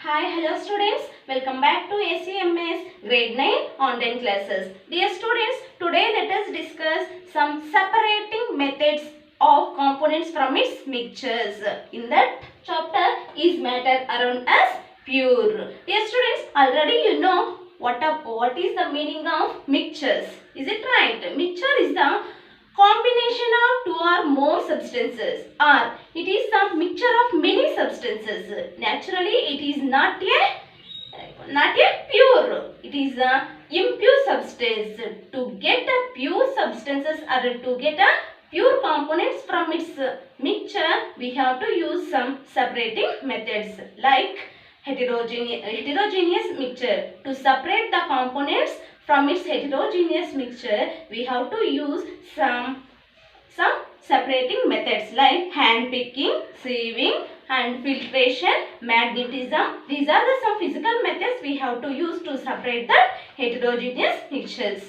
Hi, hello students. Welcome back to SEMS Grade 9 Online Classes. Dear students, today let us discuss some separating methods of components from its mixtures. In that chapter is matter around as pure. Dear students, already you know what is the meaning of mixtures. Is it right? Mixture is the combination of two or more substances, or it is some mixture of many substances. Naturally it is not a pure, it is a impure substance. To get a pure substances or to get a pure components from its mixture, we have to use some separating methods like heterogeneous mixture. To separate the components from its heterogeneous mixture, we have to use some separating methods like hand picking, sieving and filtration, magnetism. These are some physical methods we have to use to separate the heterogeneous mixtures.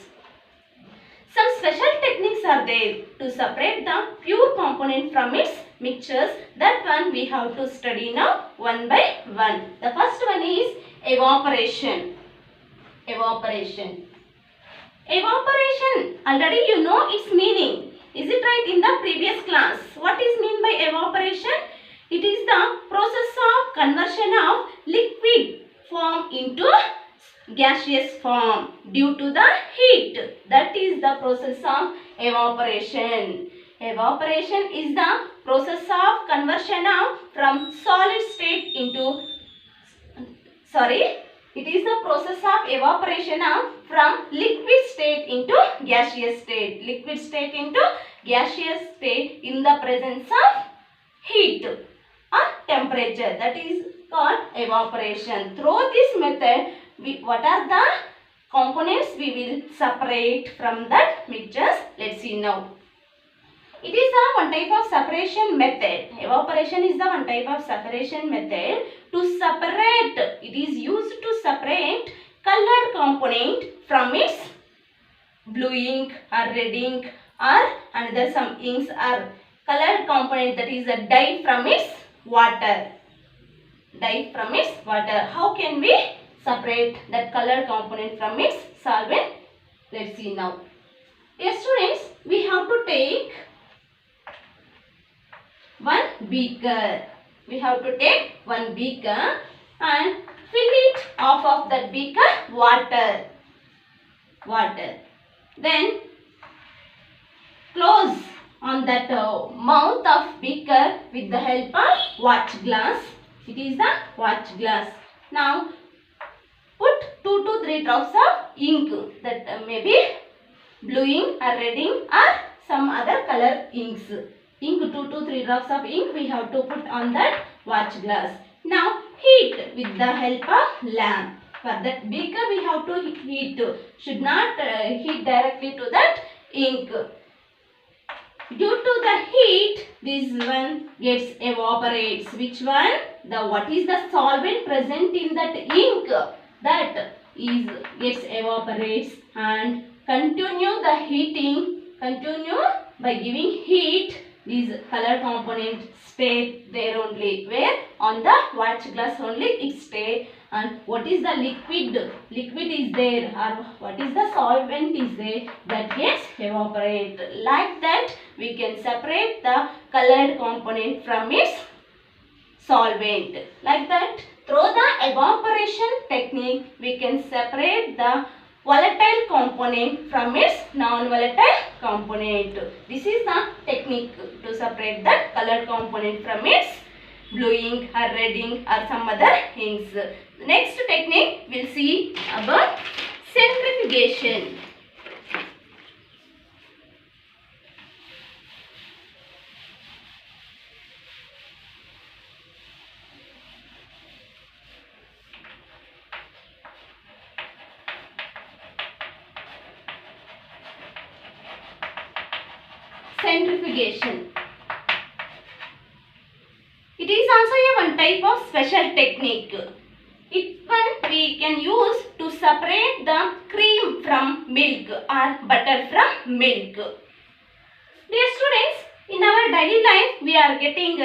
Some special techniques are there to separate the pure component from its mixtures. That one we have to study now one by one. The first one is evaporation. Evaporation. Evaporation, already you know its meaning. Is it right? In the previous class, what is mean by evaporation? It is the process of conversion of liquid form into gaseous form due to the heat. That is the process of evaporation. Evaporation is the process of conversion of from solid state into it is the process of evaporation of from liquid state into gaseous state. Liquid state into gaseous state in the presence of heat or temperature. That is called evaporation. Through this method, what are the components we will separate from that mixtures? Let's see now. It is the one type of separation method. Evaporation is the one type of separation method. To separate, it is used to separate colored component from its blue ink or red ink or another some inks or colored component, that is a dye from its water. Dye from its water. How can we separate that colored component from its solvent? Let's see now. Yes students, we have to take one beaker. We have to take one beaker and fill it off of that beaker water. Then close on that mouth of beaker with the help of watch glass. It is the watch glass. Now put 2 to 3 drops of ink, that may be blue ink or red ink or some other color inks. 2 to 3 drops of ink we have to put on that watch glass. Now heat with the help of lamp. For that beaker we have to heat. Should not heat directly to that ink. Due to the heat, this one gets evaporates. Which one? What is the solvent present in that ink? That is gets evaporates, and continue the heating. Continue by giving heat. These color components stay there only. Where? On the watch glass only it stay. And what is the liquid? Liquid is there, or what is the solvent is there, that gets evaporate. Like that we can separate the colored component from its solvent. Like that, through the evaporation technique we can separate the volatile component from its non-volatile component. This is the technique to separate the colored component from its blue ink or red ink or some other inks. The next technique we'll see about centrifugation. Centrifugation. It is also a one type of special technique. It one we can use to separate the cream from milk or butter from milk. Dear students, in our daily life we are getting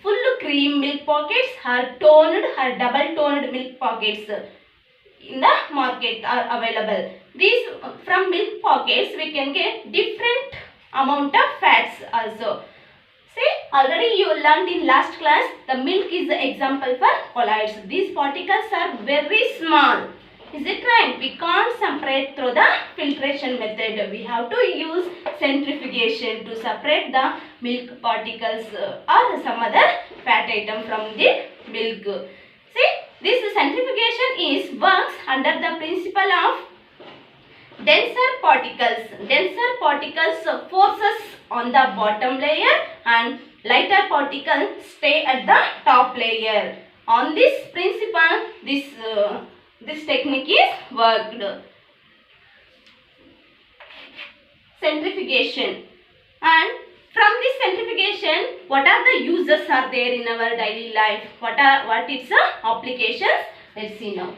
full cream milk pockets or toned or double toned milk pockets in the market are available. These from milk pockets we can get different amount of fats also. See, already you learned in last class the milk is the example for colloids. These particles are very small. Is it right? We can't separate through the filtration method. We have to use centrifugation to separate the milk particles or some other fat item from the milk. See, this centrifugation is works under the principle of denser particles. Denser particles forces on the bottom layer and lighter particles stay at the top layer. On this principle, this technique is worked. Centrifugation. And from this centrifugation, what are the uses are there in our daily life? What its applications? Let's see now.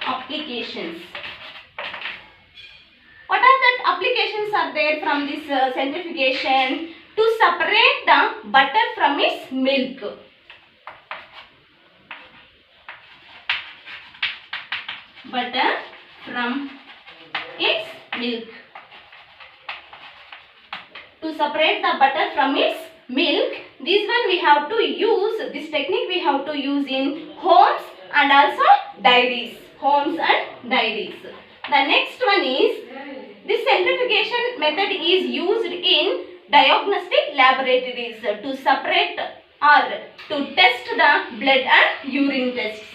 Applications. What are the applications are there from this centrifugation? To separate the butter from its milk. Butter from its milk. To separate the butter from its milk, this one we have to use, this technique we have to use in homes and also dairies. Homes and dairies. The next one is, this centrifugation method is used in diagnostic laboratories to separate or to test the blood and urine tests.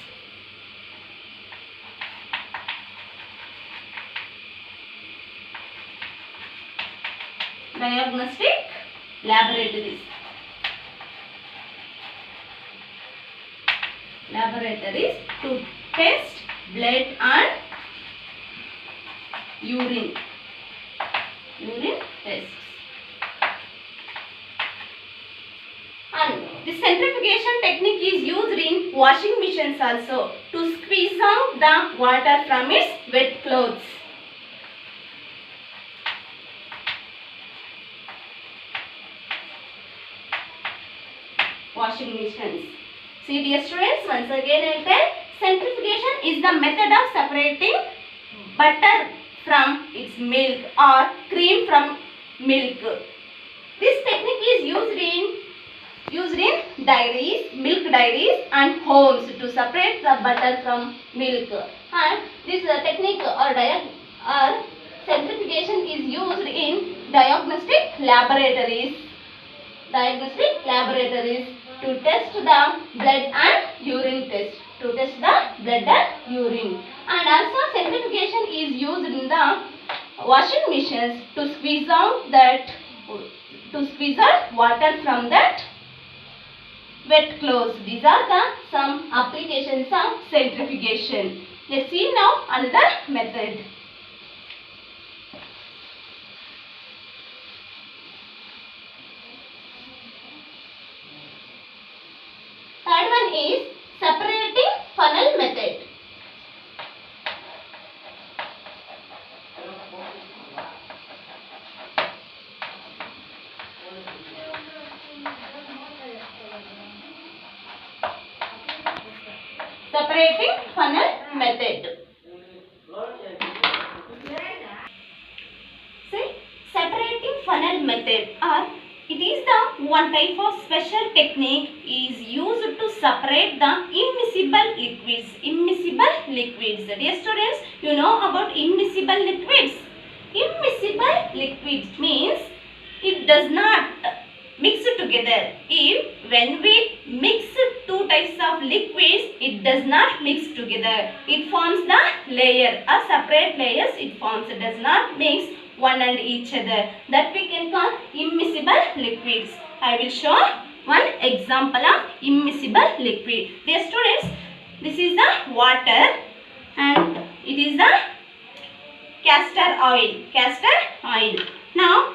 Diagnostic laboratories. Laboratories to test blood and urine tests. And this centrifugation technique is used in washing machines also to squeeze out the water from its wet clothes. Washing machines. See dear students, once again I tell, centrifugation is the method of separating butter from its milk or cream from milk. This technique is used in dairies, milk dairies and homes to separate the butter from milk. And this technique or centrifugation is used in diagnostic laboratories. To test the blood and urine test. To test the blood and urine. And also centrifugation is used in the washing machines to squeeze out water from that wet clothes. These are the some applications of centrifugation. Let's see now another method. Third one is separating funnel method. Separating funnel method. See, separating funnel method or it is the one type of special technique is used to separate the immiscible liquids. Immiscible liquids. Dear students, you know about immiscible liquids. Immiscible liquids means it does not mix together. When we mix two types of liquids, it does not mix together. It forms the layer or separate layers. It forms. It does not mix one and each other. That we can call immiscible liquids. I will show one example of immiscible liquid. Dear students, this is the water and it is the castor oil. Castor oil. Now,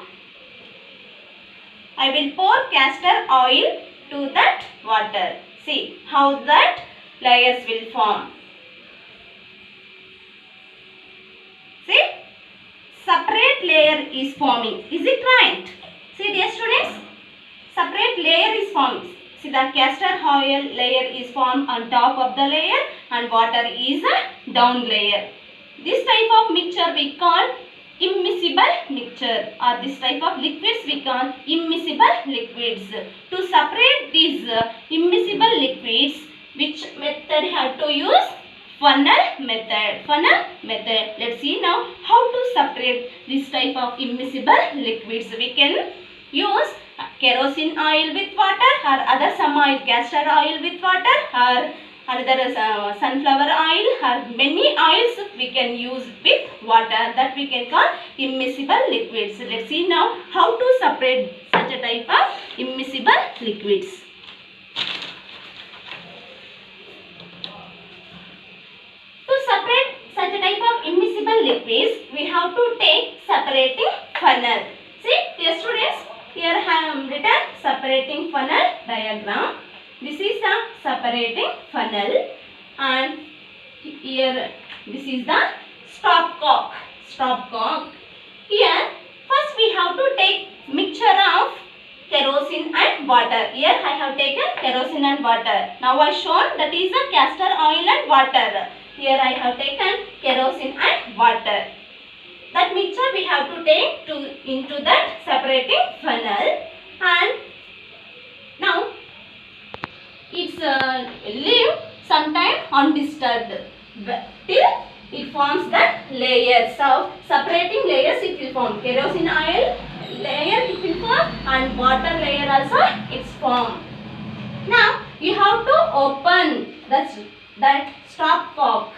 I will pour castor oil to that water. See how that layers will form. See? separate layer is forming. Is it right? See dear students, separate layer is forming. See the castor oil layer is formed on top of the layer and water is a down layer. This type of mixture we call immiscible mixture, or this type of liquids we call immiscible liquids. To separate these immiscible liquids, which method have to use? Funnel method. Funnel method. Let's see now how to separate this type of immiscible liquids. We can use kerosene oil with water, or other some oil, castor oil with water, or another sunflower oil, or many oils we can use with water, that we can call immiscible liquids. Let's see now how to separate such a type of immiscible liquids. To separate such a type of immiscible liquids, we have to take separating funnel. See dear students, here I have written separating funnel diagram. This is the separating funnel, and here this is the stopcock. Stopcock. Here first we have to take mixture of kerosene and water. Here I have taken kerosene and water. Now I shown that is the castor oil and water. Here I have taken kerosene and water. That mixture we have to take into that separating funnel, and now it's leave sometime undisturbed till it forms that layers of separating layers. It will form kerosene oil layer, it will form, and water layer also it's formed. Now you have to open that stopcock,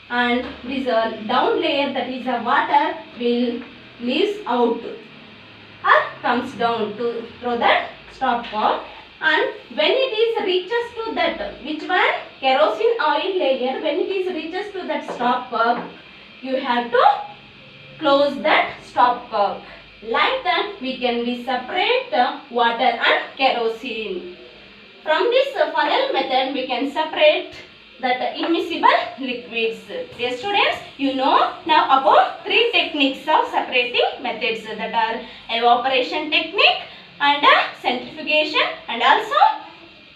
and this down layer, that is a water, will leaves out or comes down through that stopcock. And when it is reaches to that, which one? Kerosene oil layer, when it is reaches to that stopcock, you have to close that stopcock. Like that we can separate water and kerosene. From this funnel method we can separate that immiscible liquids. Dear students, you know now about three techniques of separating methods, that are evaporation technique, and centrifugation, and also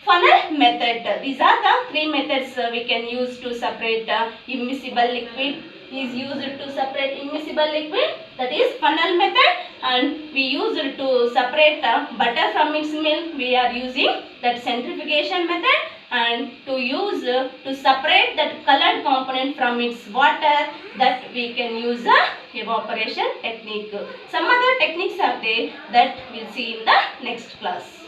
funnel method. These are the three methods we can use to separate immiscible liquid. Is used to separate immiscible liquid, that is funnel method, and we use to separate butter from its milk, we are using that centrifugation method, and to use to separate that colored component from its water, that we can use evaporation technique. Some other techniques are there that we'll see in the next class.